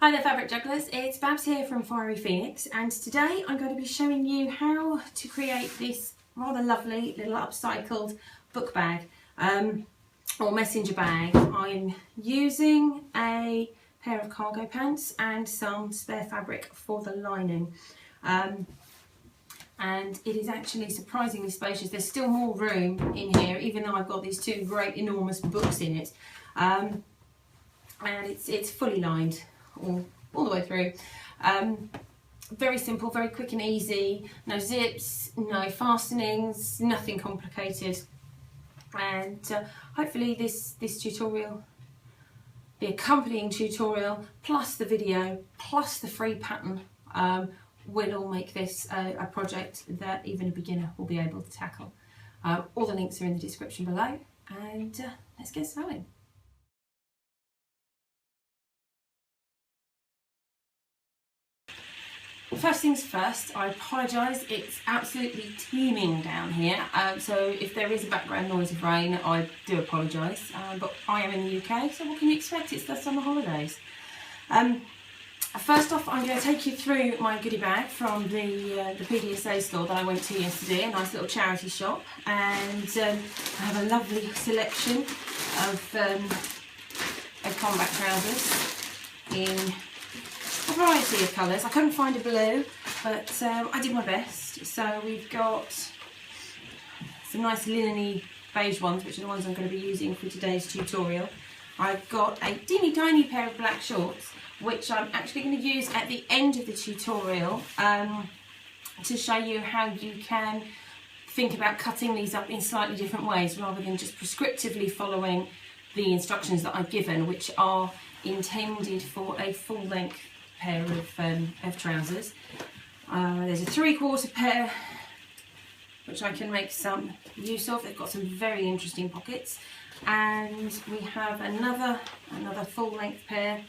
Hi there fabric jugglers, it's Babs here from Fiery Phoenix, and today I'm going to be showing you how to create this rather lovely little upcycled book bag or messenger bag. I'm using a pair of cargo pants and some spare fabric for the lining, and it is actually surprisingly spacious. There's still more room in here even though I've got these two great enormous books in it, and it's fully lined all the way through. Very simple, very quick and easy, no zips, no fastenings, nothing complicated, and hopefully this tutorial, the accompanying tutorial plus the video plus the free pattern will all make this a project that even a beginner will be able to tackle. All the links are in the description below, and let's get sewing. First things first, I apologise, it's absolutely teeming down here, so if there is a background noise of rain, I do apologise, but I am in the UK, so what can you expect? It's the summer holidays. First off, I'm going to take you through my goodie bag from the PDSA store that I went to yesterday, a nice little charity shop, and I have a lovely selection of combat trousers in a variety of colours. I couldn't find a blue, but I did my best. So we've got some nice linen-y beige ones, which are the ones I'm going to be using for today's tutorial. I've got a teeny tiny pair of black shorts, which I'm actually going to use at the end of the tutorial to show you how you can think about cutting these up in slightly different ways rather than just prescriptively following the instructions that I've given, which are intended for a full-length pair of trousers. There's a 3/4 pair which I can make some use of. They've got some very interesting pockets, and we have another full-length pair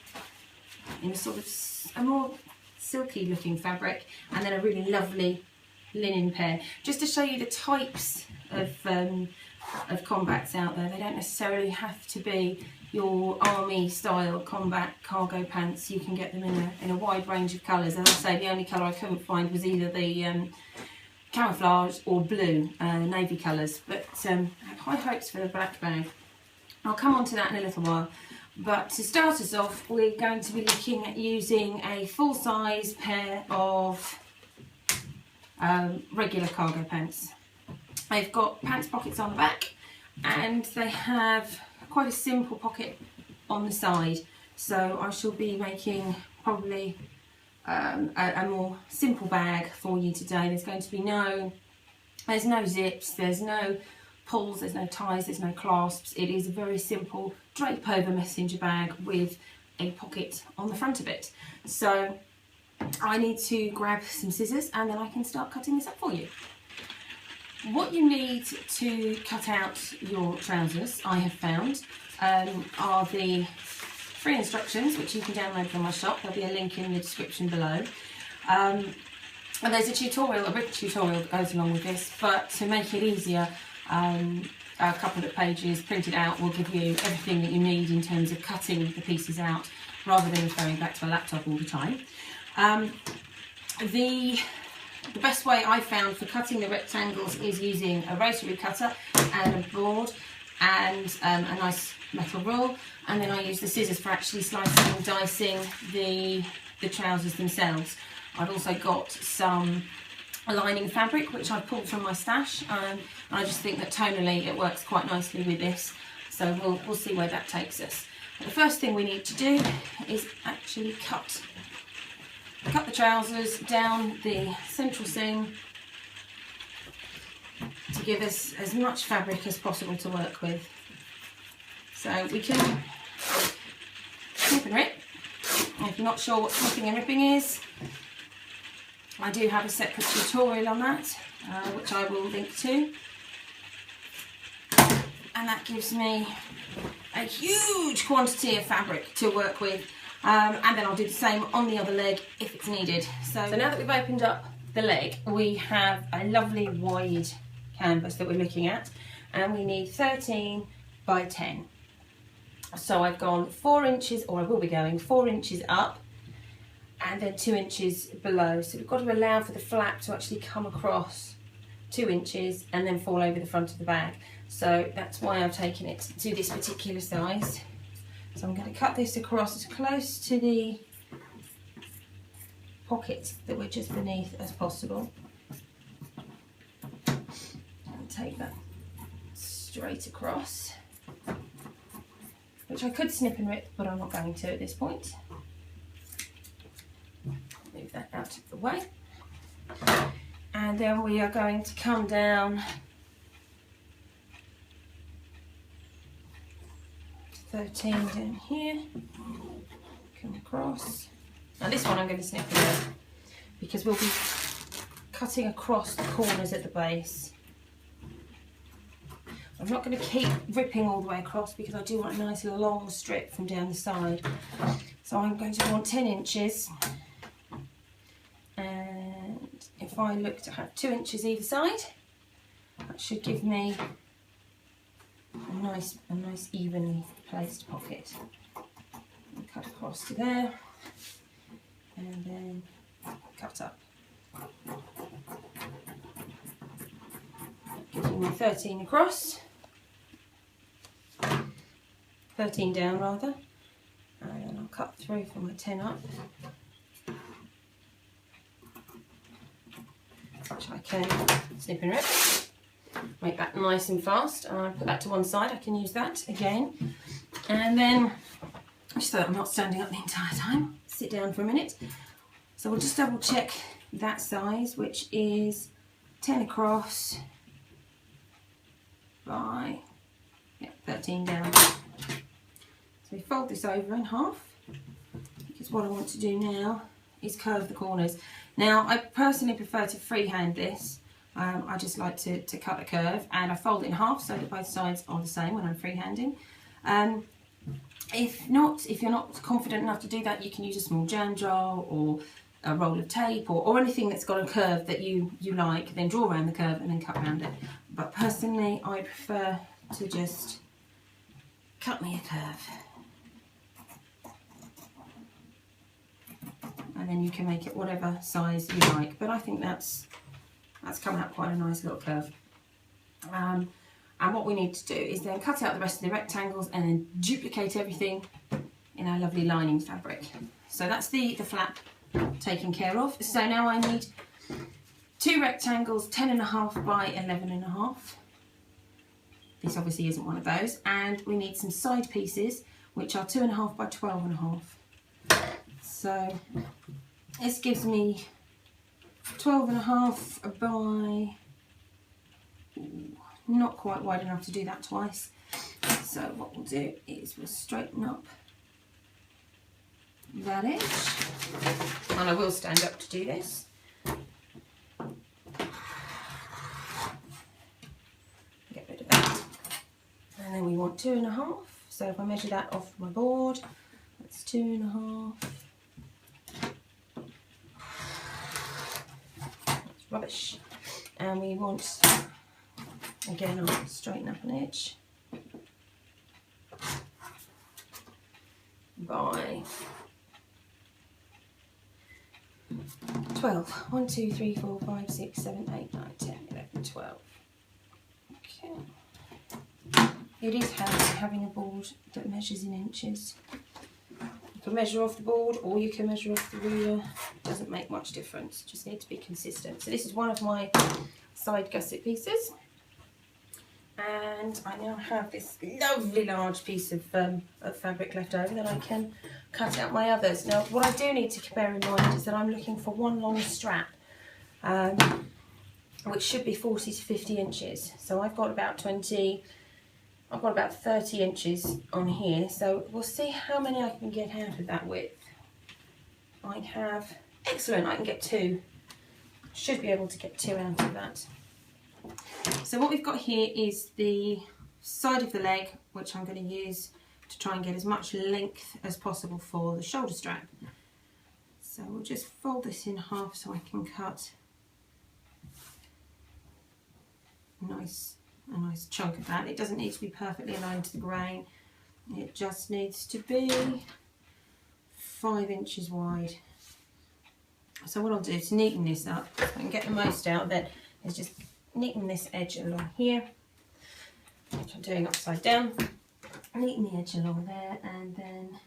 in a sort of a more silky looking fabric, and then a really lovely linen pair, just to show you the types of combats out there. They don't necessarily have to be your army style combat cargo pants. You can get them in a wide range of colours. As I say, the only colour I couldn't find was either the camouflage or blue, navy colours, but I have high hopes for the black bag. I'll come on to that in a little while, but to start us off, we're going to be looking at using a full-size pair of regular cargo pants. They've got pants pockets on the back, and they have quite a simple pocket on the side, so I shall be making probably a more simple bag for you today. There's going to be there's no zips, there's no pulls, there's no ties, there's no clasps. It is a very simple drape over messenger bag with a pocket on the front of it. So I need to grab some scissors and then I can start cutting this up for you. What you need to cut out your trousers, I have found, are the free instructions, which you can download from my shop. There'll be a link in the description below. And there's a tutorial, a written tutorial that goes along with this, but to make it easier, a couple of pages printed out will give you everything that you need in terms of cutting the pieces out, rather than referring back to a laptop all the time. The best way I found for cutting the rectangles is using a rotary cutter and a board and a nice metal rule, and then I use the scissors for actually slicing and dicing the trousers themselves. I've also got some lining fabric which I've pulled from my stash, and I just think that tonally it works quite nicely with this, so we'll see where that takes us. But the first thing we need to do is actually cut the trousers down the central seam to give us as much fabric as possible to work with. So we can snip and rip. If you're not sure what snipping and ripping is, I do have a separate tutorial on that, which I will link to. And that gives me a huge quantity of fabric to work with. And then I'll do the same on the other leg if it's needed. So now that we've opened up the leg, we have a lovely wide canvas that we're looking at, and we need 13 by 10. So I've gone 4 inches, or I will be going 4 inches up and then 2 inches below. So we've got to allow for the flap to actually come across 2 inches and then fall over the front of the bag. So that's why I've taken it to this particular size. So I'm going to cut this across as close to the pocket that we're just beneath as possible. And take that straight across, which I could snip and rip, but I'm not going to at this point. Move that out of the way. And then we are going to come down 13 down here, come across. Now this one I'm going to snip and rip because we'll be cutting across the corners at the base. I'm not going to keep ripping all the way across because I do want a nice long strip from down the side. So I'm going to want 10 inches. And if I look to have 2 inches either side, that should give me a nice evenly placed pocket. And cut across to there, and then cut up. Giving me 13 across, 13 down rather, and then I'll cut through from my 10 up, which I can snip and rip. Make that nice and fast, and I'll put that to one side. I can use that again, and then just so that I'm not standing up the entire time, sit down for a minute. So we'll just double check that size, which is 10 across by 13 down. So we fold this over in half, because what I want to do now is curve the corners. Now I personally prefer to freehand this. I just like to cut a curve, and I fold it in half so that both sides are the same when I'm freehanding. If you're not confident enough to do that, you can use a small jam jar or a roll of tape or anything that's got a curve that you like, then draw around the curve and then cut around it. But personally, I prefer to just cut me a curve. And then you can make it whatever size you like. But I think that's coming out quite a nice little curve. And what we need to do is then cut out the rest of the rectangles and then duplicate everything in our lovely lining fabric. So that's the flap taken care of. So now I need 2 rectangles, 10.5 by 11.5. This obviously isn't one of those. And we need some side pieces, which are 2.5 by 12.5. So this gives me 12.5 by, not quite wide enough to do that twice. So what we'll do is we'll straighten up that edge, and I will stand up to do this. Get rid of that. And then we want 2.5. So if I measure that off my board, that's 2.5. Rubbish. And we want, again, I'll straighten up an edge by 12. 1, 2, 3, 4, 5, 6, 7, 8, 9, 10, 11, 12. Okay. It is handy having a board that measures in inches. You can measure off the board or you can measure off the ruler. It doesn't make much difference, just need to be consistent. So this is one of my side gusset pieces, and I now have this lovely large piece of fabric left over that I can cut out my others. Now what I do need to bear in mind is that I'm looking for one long strap, which should be 40 to 50 inches. So I've got about 30 inches on here, so we'll see how many I can get out of that width. I have, excellent, I can get 2. Should be able to get 2 out of that. So what we've got here is the side of the leg, which I'm going to use to try and get as much length as possible for the shoulder strap. So we'll just fold this in half so I can cut a nice chunk of that. It doesn't need to be perfectly aligned to the grain. It just needs to be 5 inches wide. So what I'll do to neaten this up, so I can get the most out of it, is just neaten this edge along here, which I'm doing upside down. Neaten the edge along there, and then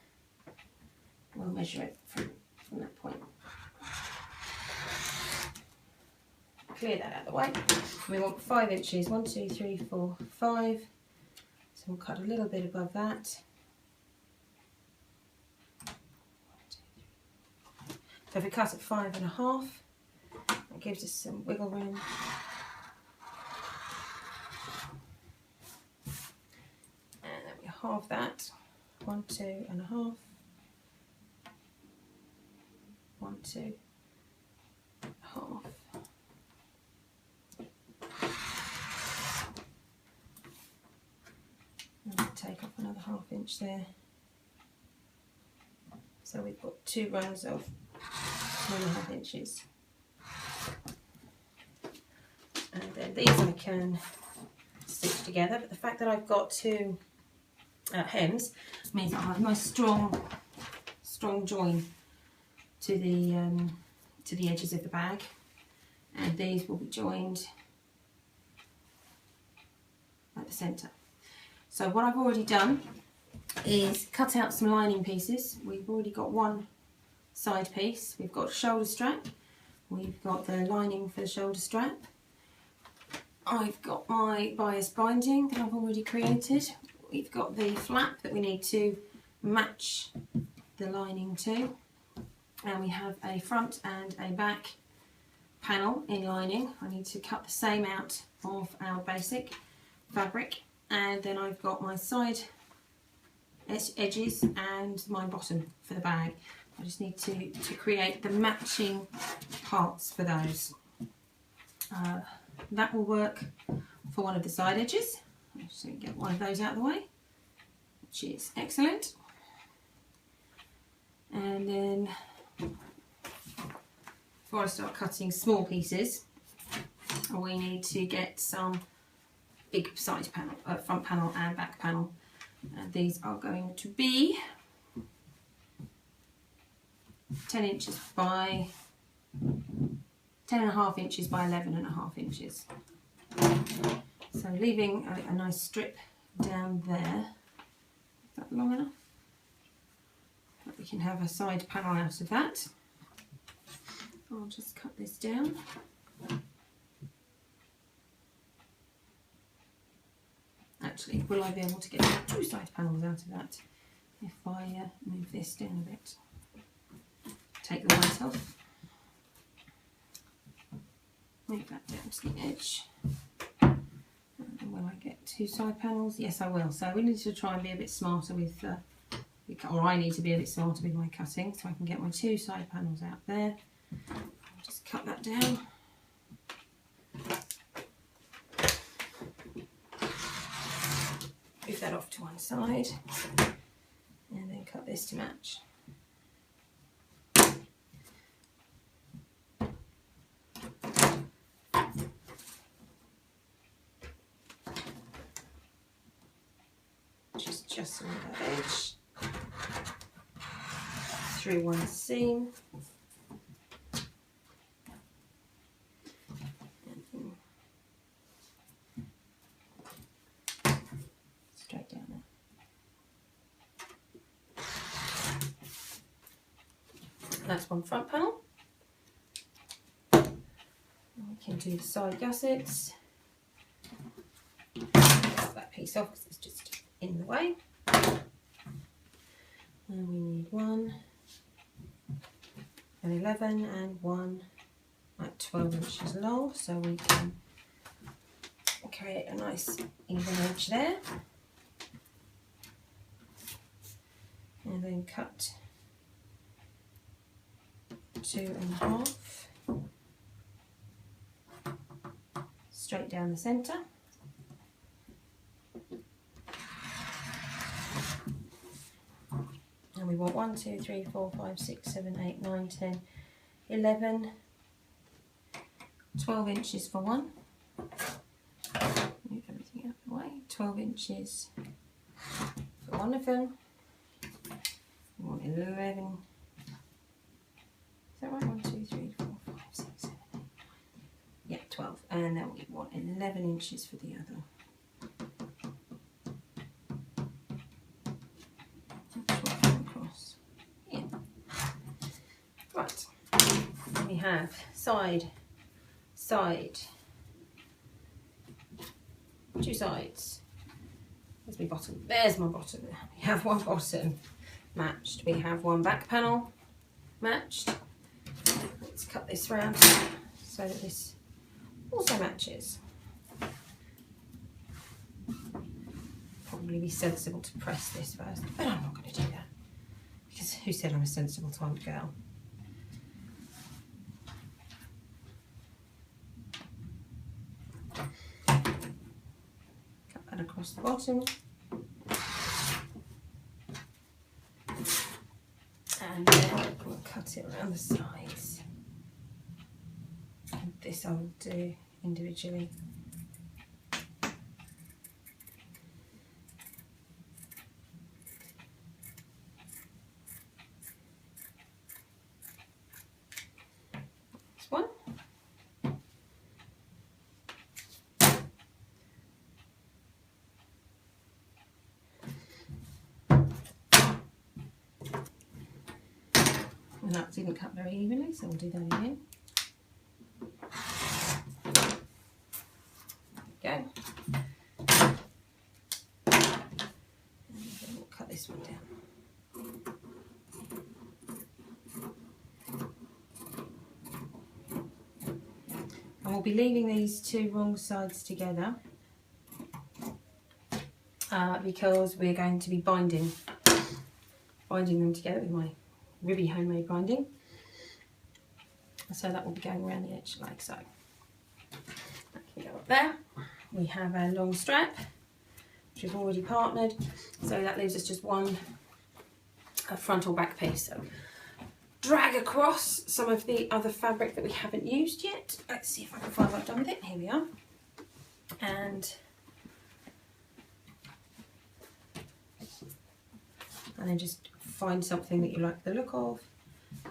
we'll measure it from that point. Clear that out of the way. We want 5 inches, 1, 2, 3, 4, 5. So we'll cut a little bit above that. So if we cut at 5.5, that gives us some wiggle room. And then we halve that. 1, 2.5. 1, 2.5. And we'll take off another 1/2 inch there. So we've got 2 rows of 1.5 inches. And then these I can stitch together, but the fact that I've got 2 hems means I have a nice strong join to the edges of the bag, and these will be joined at the centre. So what I've already done is cut out some lining pieces. We've already got one side piece. We've got a shoulder strap. We've got the lining for the shoulder strap. I've got my bias binding that I've already created. We've got the flap that we need to match the lining to. And we have a front and a back panel in lining. I need to cut the same out of our basic fabric. And then I've got my side edges and my bottom for the bag. I just need to create the matching parts for those. That will work for one of the side edges. I'll just get one of those out of the way, which is excellent. And then before I start cutting small pieces, we need to get some big side panel, front panel and back panel. And these are going to be 10 inches by 10.5 inches by 11.5 inches. So leaving a nice strip down there. Is that long enough? But we can have a side panel out of that. I'll just cut this down. Actually, will I be able to get 2 side panels out of that if I move this down a bit? Take the white off. Move that down to the edge. And will I get 2 side panels? Yes, I will. So we need to try and be a bit smarter with, or I need to be a bit smarter with my cutting, so I can get my 2 side panels out there. I'll just cut that down. Move that off to one side, and then cut this to match. Just along that edge, through one seam, and straight down there. That's one front panel. And we can do the side gussets. Cut that piece off because it's just in the way. And we need 1 at 11 and 1 at 12 inches long, so we can create a nice even edge there. And then cut 2.5 straight down the centre. And we want 1, 2, 3, 4, 5, 6, 7, 8, 9, 10, 11, 12 inches for one. Move everything out of the way. 12 inches for one of them. We want 11. Is that right? 1, 2, 3, 11 inches for the other. Across. Yeah. Right. We have side, side, 2 sides. There's my bottom. There's my bottom. We have one bottom matched. We have one back panel matched. Let's cut this round so that this also matches. Probably be sensible to press this first, but I'm not going to do that because who said I'm a sensible timed girl? Cut that across the bottom. And then we'll cut it around the sides. And this I will do individually. This one. And that didn't cut very evenly, so we'll do that again. There we go. And then we'll cut this one down. And we'll be leaving these 2 wrong sides together because we're going to be binding them together with my Ribby homemade binding. So that will be going around the edge like so. That can go up there. We have a long strap, which we've already partnered. So that leaves us just one front or back piece. So drag across some of the other fabric that we haven't used yet. Let's see if I can find what I've done with it. Here we are. And then just find something that you like the look of.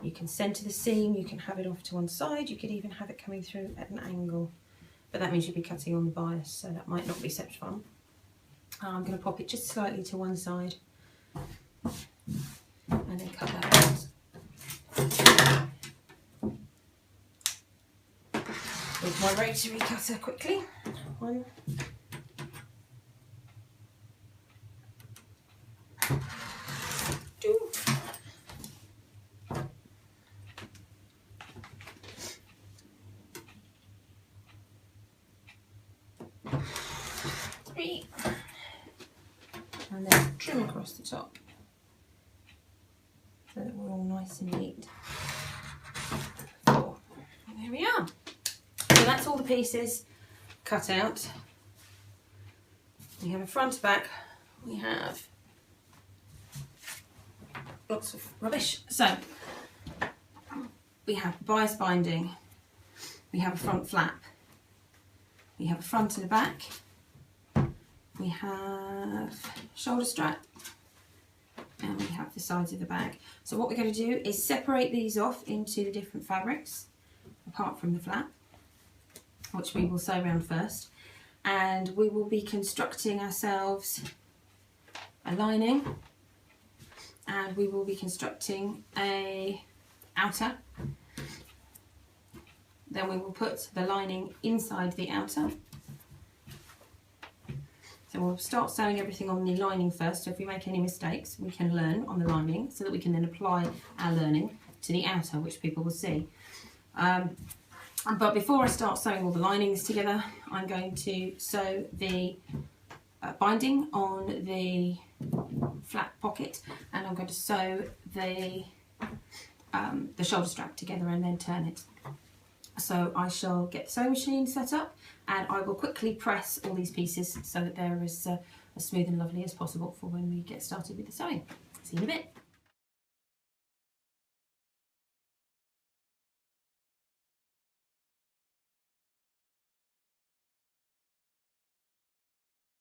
You can centre the seam, you can have it off to one side, you could even have it coming through at an angle. But that means you'd be cutting on the bias, so that might not be such fun. I'm going to pop it just slightly to one side and then cut that out with my rotary cutter quickly. 1, 2, 3, and then trim across the top so that we're all nice and neat. 4, and there we are. So that's all the pieces cut out. We have a front, back, we have lots of rubbish. So we have bias binding, we have a front flap, we have a front and a back, we have shoulder strap, and we have the sides of the bag. So what we're going to do is separate these off into the different fabrics, apart from the flap, which we will sew around first, and we will be constructing ourselves a lining, and we will be constructing a outer. Then we will put the lining inside the outer. So we'll start sewing everything on the lining first, so if we make any mistakes we can learn on the lining so that we can then apply our learning to the outer, which people will see. But before I start sewing all the linings together, I'm going to sew the binding on the flat pocket, and I'm going to sew the shoulder strap together and then turn it. So I shall get the sewing machine set up, and I will quickly press all these pieces so that they're as smooth and lovely as possible for when we get started with the sewing. See you in a bit.